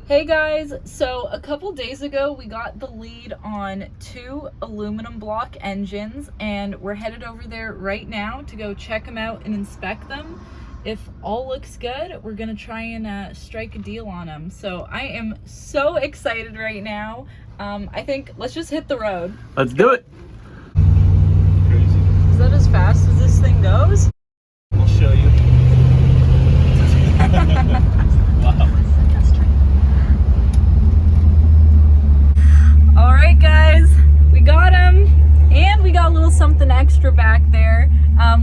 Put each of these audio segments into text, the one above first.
Hey guys, so a couple days ago we got the lead on 2 aluminum block engines and we're headed over there right now to go check them out and inspect them. If all looks good, we're gonna try and strike a deal on them. So I am so excited right now. I think let's just hit the road. Let's do it. Crazy. Is that as fast as this thing goes? I'll show you. Wow. All right, guys, we got him, and we got a little something extra back there.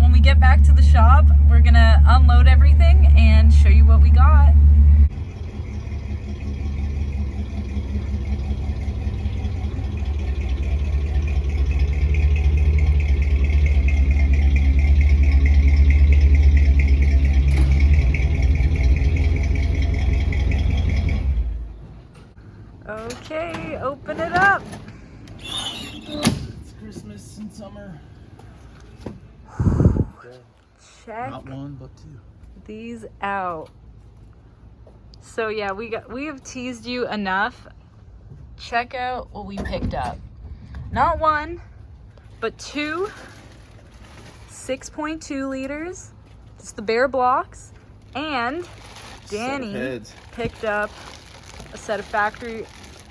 When we get back to the shop, we're gonna unload everything and show you what we got. Okay, open it up. It's Christmas and summer. Check Not one, but 2. these out. So yeah, we have teased you enough. Check out what we picked up. Not 1, but 2 6.2 liters. Just the bare blocks. And Danny picked up a set of factory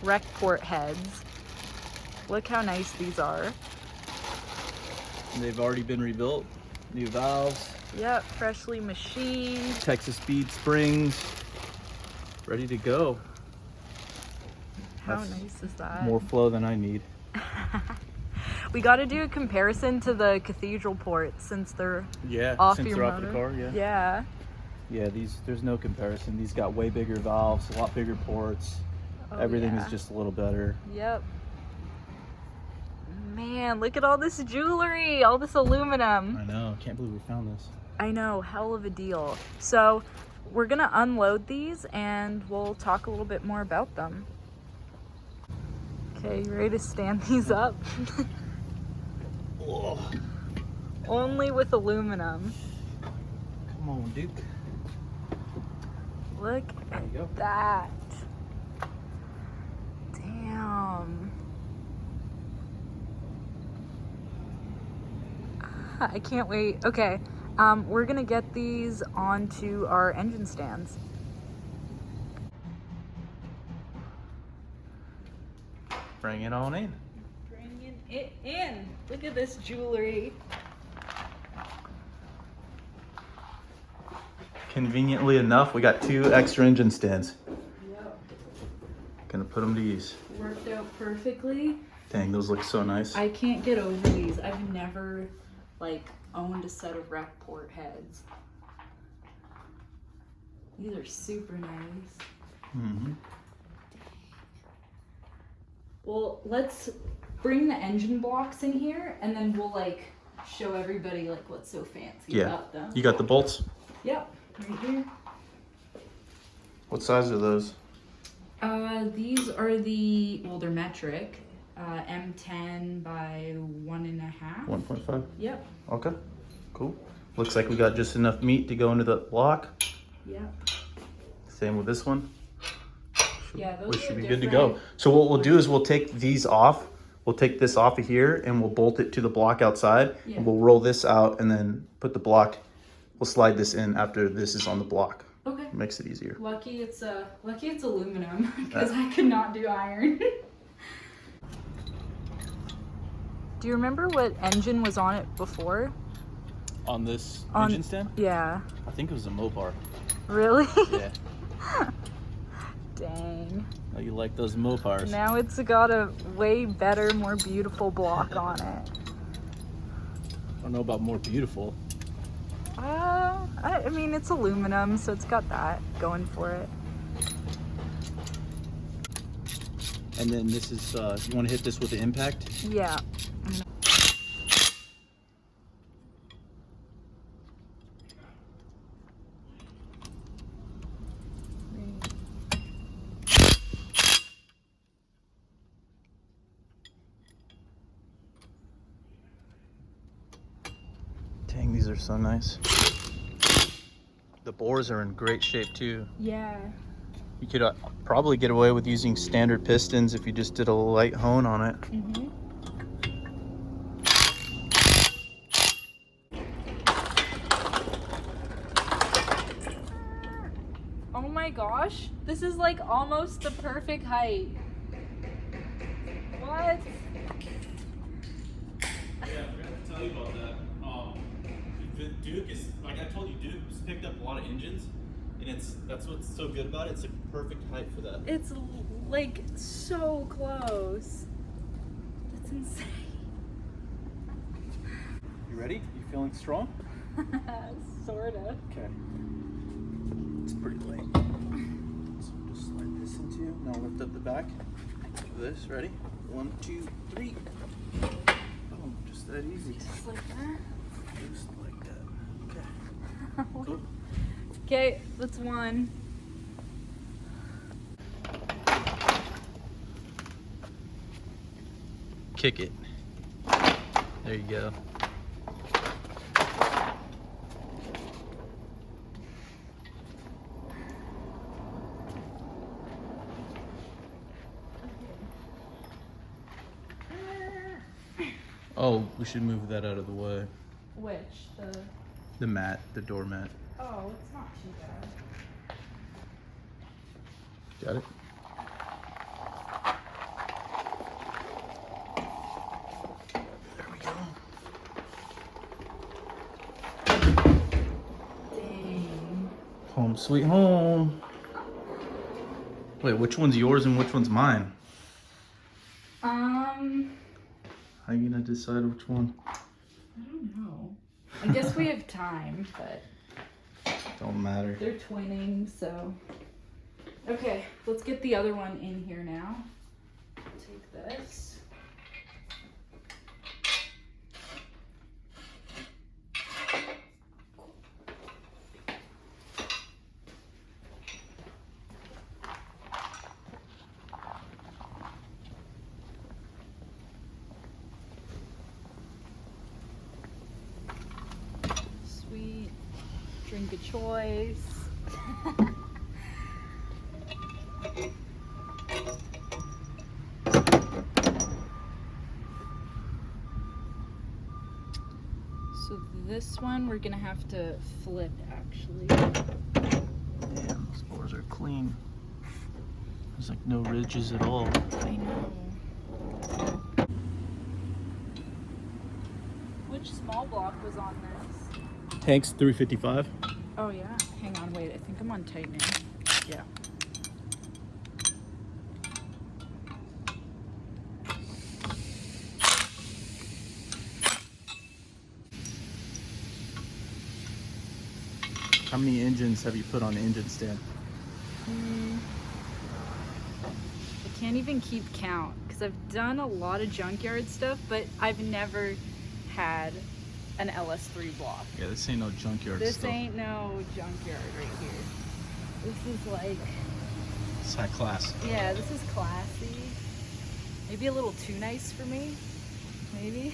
rec port heads. Look how nice these are. They've already been rebuilt. New valves. Yep, freshly machined. Texas speed springs. Ready to go. How nice is that? More flow than I need. We got to do a comparison to the cathedral ports since they're off your off the car. Yeah, there's no comparison. These got way bigger valves, a lot bigger ports. Everything is just a little better. Yep. Man, look at all this jewelry, all this aluminum. I know, can't believe we found this. I know, hell of a deal. So we're gonna unload these and we'll talk a little bit more about them. Okay, you ready to stand these up? Only with aluminum. Come on, Duke. Look at that. Damn. I can't wait. Okay, we're gonna get these onto our engine stands. Bring it on in. Bringing it in. Look at this jewelry. Conveniently enough, we got 2 extra engine stands. Yep. Gonna put them to use. Worked out perfectly. Dang, those look so nice. I can't get over these. I've never owned a set of rec port heads. These are super nice. Mm-hmm. Well, let's bring the engine blocks in here and then we'll show everybody what's so fancy about them. You got the bolts? Yep, right here. What size are those? These are they're metric. M10 by 1.5. 1.5? Yep. Okay, cool. Looks like we got just enough meat to go into the block. Yep. Same with this one. Yeah, those we should are be good to go. So what we'll do is we'll take these off. We'll take this off of here and we'll bolt it to the block outside. Yeah. And we'll roll this out and then put the block. We'll slide this in after this is on the block. Okay. Makes it easier. Lucky it's aluminum because I could not do iron. Do you remember what engine was on it before? On this engine stand? Yeah. I think it was a Mopar. Really? Yeah. Dang. Oh, you like those Mopars? Now it's got a way better, more beautiful block on it. I don't know about more beautiful. I mean, it's aluminum, so it's got that going for it. And then this is, you want to hit this with the impact? Yeah. Dang, these are so nice. The bores are in great shape too. Yeah. You could probably get away with using standard pistons if you just did a light hone on it. Mm-hmm. Oh my gosh, this is like almost the perfect height. What? Yeah, I forgot to tell you about that. The Duke is, like I told you, Duke's picked up a lot of engines, and that's what's so good about it. It's a perfect height for that. It's like so close. That's insane. You ready? You feeling strong? Sorta. Okay. It's pretty light. So just slide this into you. Now lift up the back. Do this. Ready? 1, 2, 3. Boom. Just that easy. Just like that. Just like that. Okay. Cool. Okay, that's one. Kick it. There you go. Oh, we should move that out of the way. Which? The mat, the doormat. Oh, it's not too bad. Got it? There we go. Dang. Home sweet home. Wait, which one's yours and which one's mine? How are you gonna decide which one? I don't know. I guess we have time, but Don't matter. they're twinning, so. Okay, let's get the other one in here now. Take this. Sweet drink of choice. So this one we're gonna have to flip actually. Damn, those boards are clean. There's like no ridges at all. I know. Which small block was on this? Tank's 355. Oh yeah. Hang on, wait. I think I'm on tightening. Yeah. How many engines have you put on the engine stand? I can't even keep count because I've done a lot of junkyard stuff, but I've never had an LS3 block. Yeah, this ain't no junkyard This stuff. ain't no junkyard right here. This is like, It's high class. yeah, this is classy. Maybe a little too nice for me. Maybe.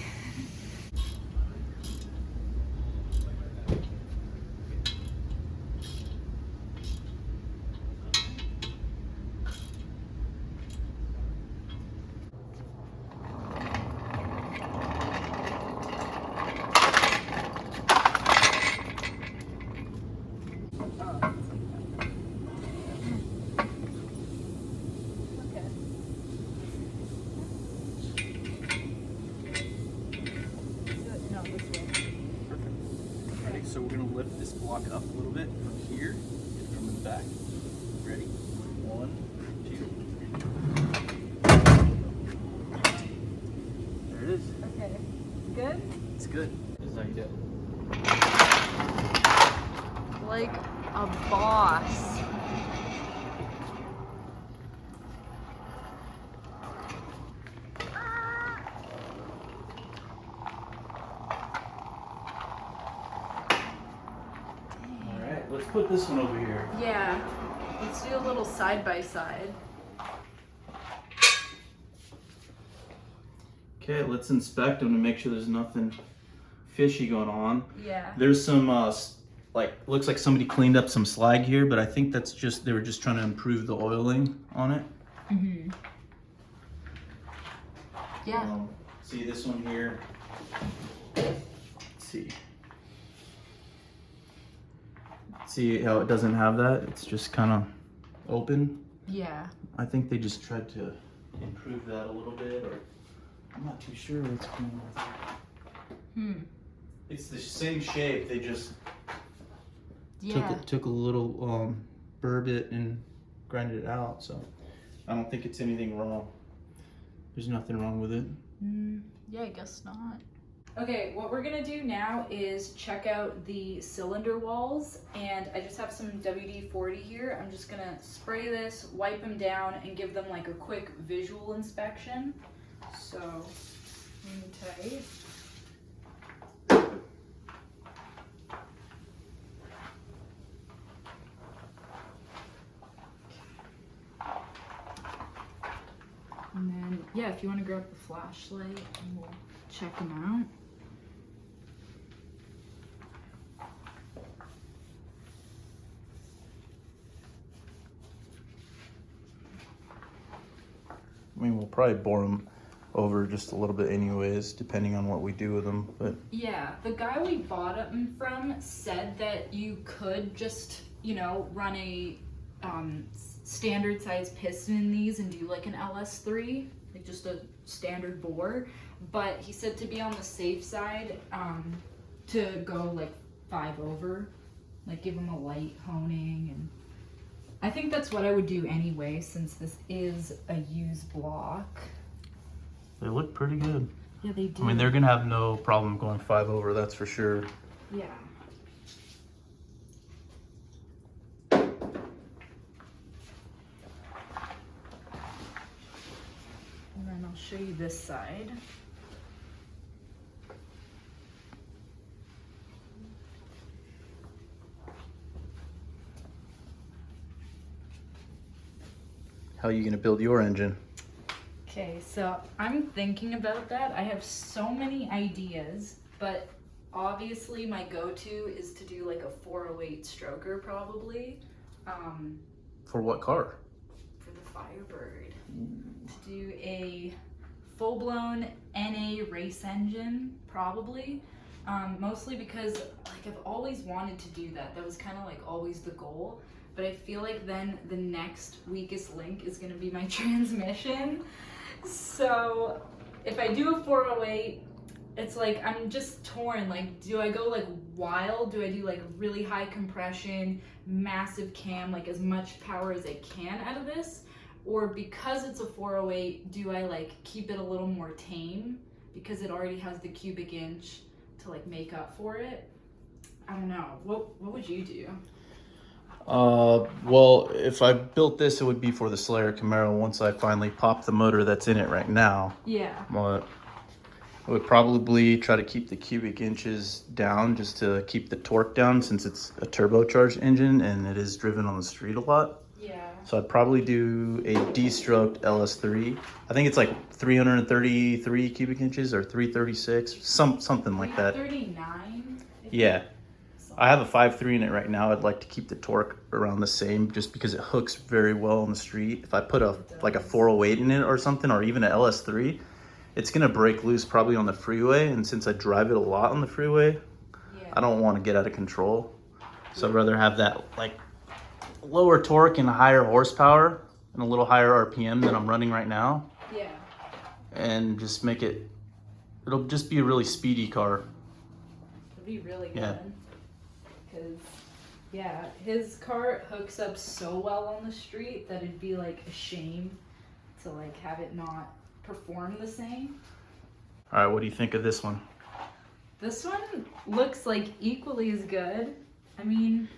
Okay. No, this way. Perfect. Ready? So we're gonna lift this block up a little bit from here and from the back. Ready? 1, 2. There it is. Okay. Good? It's good. This is how you do it. Like a boss. Alright, let's put this one over here. Yeah. Let's do a little side by side. Okay, let's inspect them to make sure there's nothing fishy going on. Yeah. There's some like, looks like somebody cleaned up some slag here, but I think that's just, they were just trying to improve the oiling on it. Mm-hmm. Yeah. See this one here? Let's see. See how it doesn't have that? It's just kind of open. Yeah. I think they just tried to improve that a little bit, or I'm not too sure what's going on. It's the same shape. They just took a little burbot and grinded it out. So I don't think it's anything wrong. There's nothing wrong with it. Yeah, I guess not. Okay, what we're gonna do now is check out the cylinder walls, and I just have some WD-40 here. I'm just gonna spray this, wipe them down, and give them like a quick visual inspection. So, hang tight. And then, yeah, if you want to grab the flashlight, and we'll check them out. I mean, we'll probably bore them over just a little bit anyways, depending on what we do with them. But yeah, the guy we bought them from said that you could just, you know, run a standard size piston in these and do like an LS3, like just a standard bore. But he said to be on the safe side, to go like 5 over, like give them a light honing. And I think that's what I would do anyway, since this is a used block. they look pretty good. Yeah, they do. I mean, they're gonna have no problem going 5 over, that's for sure. Yeah. And then I'll show you this side. How are you gonna build your engine? Okay, so I'm thinking about that. I have so many ideas, but obviously my go-to is to do like a 408 stroker probably. For what car? For the Firebird. To do a full-blown NA race engine probably. Mostly because like I've always wanted to do that. That was kind of like always the goal. But I feel like then the next weakest link is going to be my transmission. So if I do a 408, it's like I'm just torn. Like, do I go like wild? Do I do like really high compression, massive cam, like as much power as I can out of this? Or because it's a 408, do I like keep it a little more tame because it already has the cubic inch to like make up for it? I don't know. What would you do? Well, if I built this, it would be for the Slayer Camaro once I finally pop the motor that's in it right now. Yeah. But I would probably try to keep the cubic inches down just to keep the torque down, since it's a turbocharged engine and it is driven on the street a lot. Yeah. So I'd probably do a D-stroked LS3. I think it's like 333 cubic inches or 336, something like that. 39? Yeah. I have a 5.3 in it right now. I'd like to keep the torque around the same just because it hooks very well on the street. If I put like a 408 in it or something, or even an LS3, it's gonna break loose probably on the freeway. And since I drive it a lot on the freeway, I don't want to get out of control. So I'd rather have that like lower torque and a higher horsepower and a little higher RPM than I'm running right now. Yeah. And just make it, it'll just be a really speedy car. It'd be really good. Yeah. Because, yeah, his car hooks up so well on the street that it'd be like a shame to like have it not perform the same. All right, what do you think of this one? This one looks like equally as good. I mean,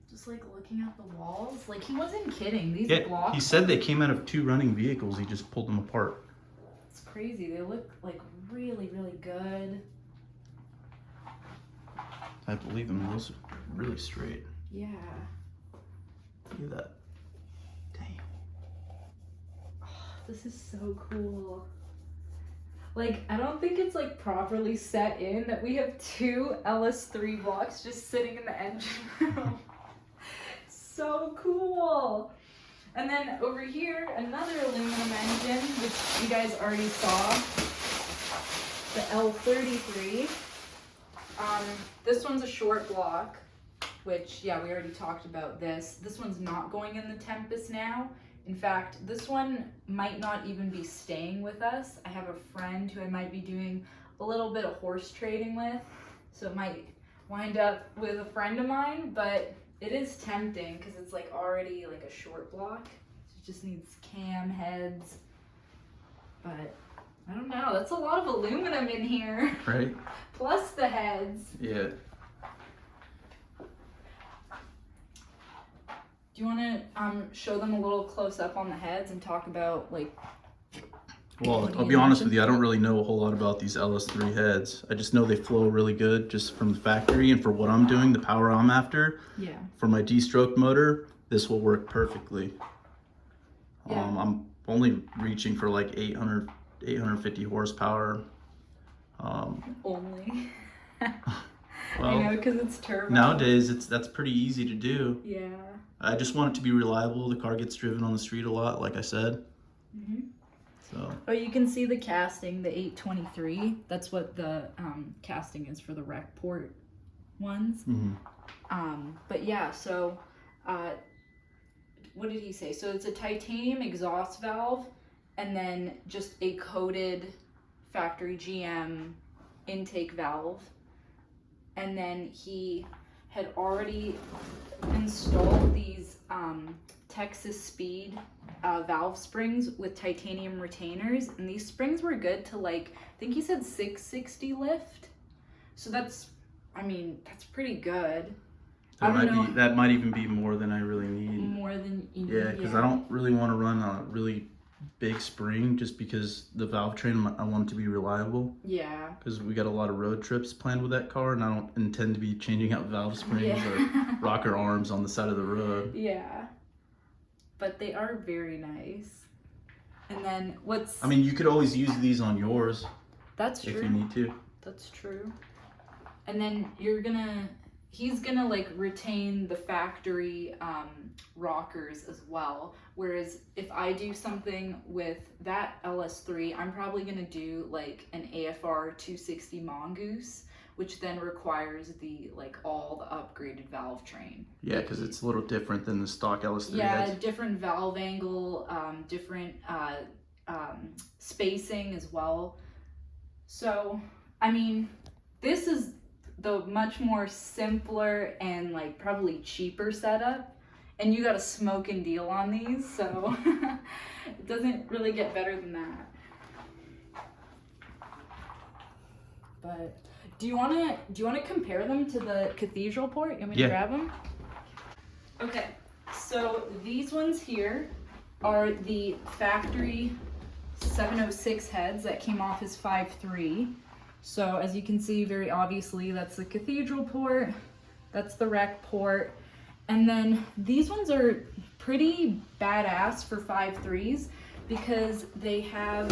just like looking at the walls, like he wasn't kidding. These blocks. He said they came out of 2 running vehicles. He just pulled them apart. It's crazy. They look like really, really good. I believe him. Those are really straight. Yeah. Look at that. Dang. Oh, this is so cool. Like, I don't think it's like properly set in that we have two LS3 blocks just sitting in the engine room. So cool. And then over here, another aluminum engine, which you guys already saw, the L33. This one's a short block, which, yeah, we already talked about this. This one's not going in the Tempest now. In fact, this one might not even be staying with us. I have a friend who I might be doing a little bit of horse trading with, so it might wind up with a friend of mine, but it is tempting because it's like already like a short block. It just needs cam heads, but I don't know. That's a lot of aluminum in here. Right? Plus the heads. Yeah. Do you want to show them a little close up on the heads and talk about like? Well, I'll be honest with you, I don't really know a whole lot about these LS3 heads. I just know they flow really good just from the factory, and for what I'm doing, the power I'm after. Yeah. For my D-stroke motor, this will work perfectly. Yeah. I'm only reaching for like 850 horsepower. Only. Well, I know, because it's turbo. Nowadays, that's pretty easy to do. Yeah. I just want it to be reliable. The car gets driven on the street a lot, like I said. Mhm. So. Oh, you can see the casting, the 823. That's what the casting is for the rec port ones. Mm-hmm. But yeah, so what did he say? So it's a titanium exhaust valve, and then just a coated factory GM intake valve. And then he had already installed these Texas Speed valve springs with titanium retainers, and these springs were good to like, I think he said 660 lift. So that's, I mean, that's pretty good. That might even be more than I really need. More than you need. Yeah, because I don't really want to run a really big spring just because the valve train, I want it to be reliable. Yeah. Because we got a lot of road trips planned with that car, and I don't intend to be changing out valve springs or rocker arms on the side of the road. Yeah. But they are very nice. And then I mean, you could always use these on yours. That's true. If you need to. That's true. And then he's gonna like retain the factory rockers as well. Whereas if I do something with that LS3, I'm probably gonna do like an AFR 260 Mongoose, which then requires all the upgraded valve train. Yeah, because it's a little different than the stock LS3 Yeah, heads. different valve angle, different spacing as well. So, I mean, this is the much more simpler and like probably cheaper setup, and you got a smoking deal on these, so it doesn't really get better than that. But do you want to compare them to the cathedral port? You want me to grab them? Okay, so these ones here are the factory 706 heads that came off as 5.3. So as you can see, very obviously, that's the cathedral port, that's the rec port, and then these ones are pretty badass for 5.3s because they have,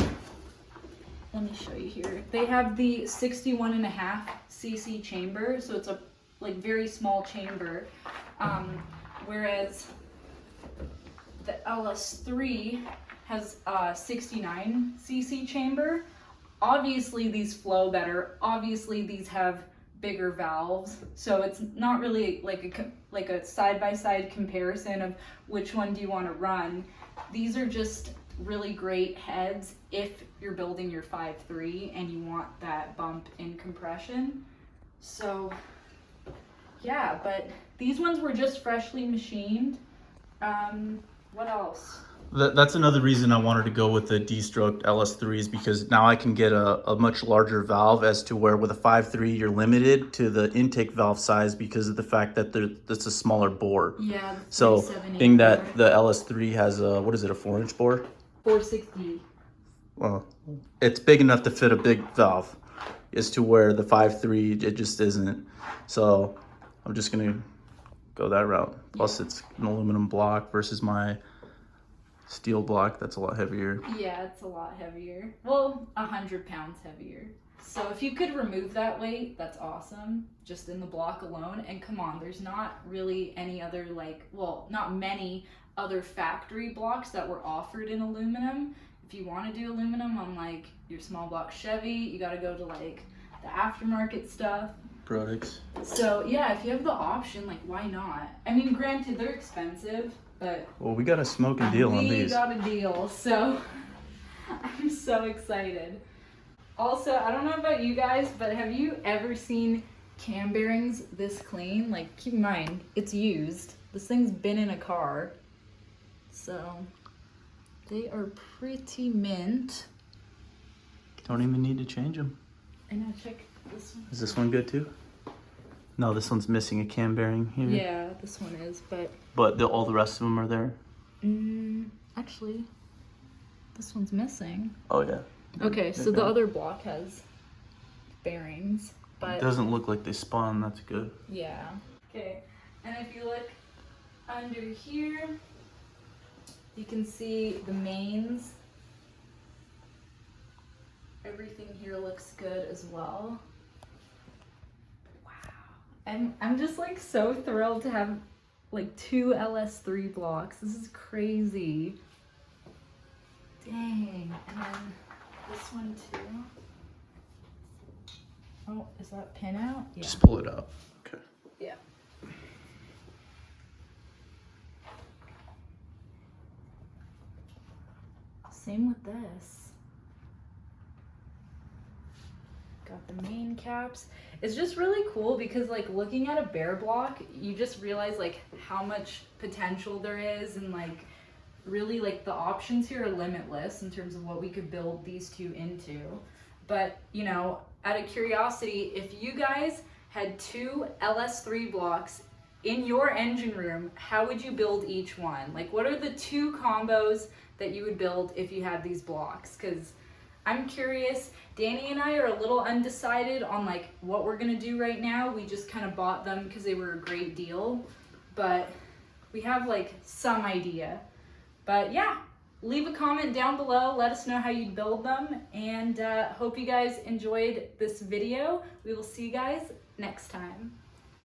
let me show you here, they have the 61.5 cc chamber, so it's a very small chamber, whereas the LS3 has a 69 cc chamber. Obviously these flow better, obviously these have bigger valves, so it's not really like a side-by-side comparison of which one do you want to run. These are just really great heads if you're building your 5.3 and you want that bump in compression. So yeah, but these ones were just freshly machined. What else? That's another reason I wanted to go with the D-stroke LS3s, because now I can get a much larger valve, as to where with a 5.3 you're limited to the intake valve size because of the fact that that's a smaller bore. Yeah. So being that the LS3 has a, what is it, a 4-inch bore? 460. Well, it's big enough to fit a big valve, as to where the 5.3 it just isn't. So I'm just gonna go that route. Plus it's an aluminum block versus my steel block that's a lot heavier. Yeah, it's a lot heavier. Well, 100 pounds heavier. So if you could remove that weight, that's awesome, just in the block alone. And come on, there's not really any other, like, well, not many other factory blocks that were offered in aluminum. If you want to do aluminum on like your small block Chevy, you got to go to like the aftermarket stuff. Products. So yeah, if you have the option, like, why not? I mean, granted, they're expensive, but Well, we got a smoking deal on these. we got a deal, so I'm so excited. Also, I don't know about you guys, but have you ever seen cam bearings this clean? Like, keep in mind, it's used. This thing's been in a car. So, they are pretty mint. Don't even need to change them. I know, check this one. Is this one good too? No, this one's missing a cam bearing here. Yeah, this one is, but... But all the rest of them are there? Actually, this one's missing. Oh, yeah. Okay, so the other block has bearings, but It doesn't look like they spun, that's good. yeah. Okay, and if you look under here, you can see the mains. Everything here looks good as well. Wow. I'm just like so thrilled to have like 2 LS3 blocks. This is crazy. Dang. And then this one too. Oh, is that pin out? Yeah. Just pull it out. Okay. Yeah. Same with this. Got the main caps. It's just really cool because like looking at a bear block, you just realize like how much potential there is, and like really like the options here are limitless in terms of what we could build these two into. But you know, out of curiosity, if you guys had 2 LS3 blocks in your engine room, how would you build each one? Like, what are the 2 combos that you would build if you had these blocks? Because I'm curious. Danny and I are a little undecided on like what we're gonna do right now. We just kind of bought them because they were a great deal, but we have like some idea. But yeah, leave a comment down below. Let us know how you'd build them, and hope you guys enjoyed this video. We will see you guys next time.